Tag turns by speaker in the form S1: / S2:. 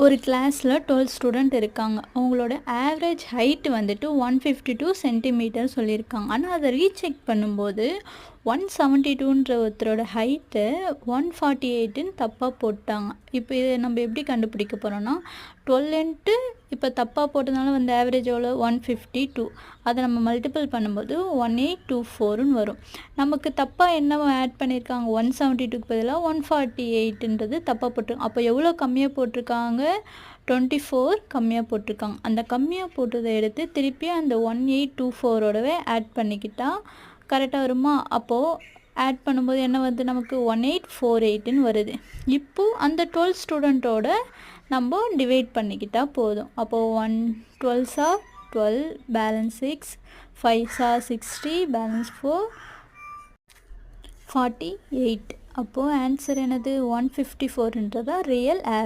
S1: ஒரு கிளாஸில் 12 ஸ்டூடெண்ட் இருக்காங்க. அவங்களோட ஆவரேஜ் ஹைட் வந்துட்டு 152 சென்டிமீட்டர் சொல்லியிருக்காங்க. ஆனால் அதை ரீசெக் பண்ணும்போது 172ன்ற ஒருத்தரோட ஹைட்டு 148ன்னு தப்பாக போட்டாங்க. இப்போ இதை நம்ம எப்படி கண்டுபிடிக்க போகிறோன்னா 12 இப்போ தப்பாக போட்டதுனால வந்து ஆவரேஜ் எவ்வளோ 152. அதை நம்ம மல்டிபிள் பண்ணும்போது 1824ன்னு வரும். நமக்கு தப்பாக என்ன ஆட் பண்ணியிருக்காங்க 172க்கு பதிலாக 148ன்றது தப்பாக போட்டிருக்காங்க. அப்போ எவ்வளோ கம்மியாக போட்டிருக்காங்க 24 கம்மியாக போட்டிருக்காங்க. அந்த கம்மியாக போட்டதை எடுத்து திருப்பி அந்த 1824ஓடவே ஆட் பண்ணிக்கிட்டால் கரெக்டாக வருமா? அப்போது ஆட் பண்ணும்போது என்ன வருது நமக்கு 1848ன்னு வருது. இப்போது அந்த 12 ஸ்டூடெண்ட்டோட நம்ம டிவைட் பண்ணிக்கிட்டால் போதும். அப்போது 1 12s are 12, balance 6, 5s are 60, balance 4, 48. அப்போது ஆன்சர் என்னது 154ன்றதா ரியல் ஆவரேஜ்.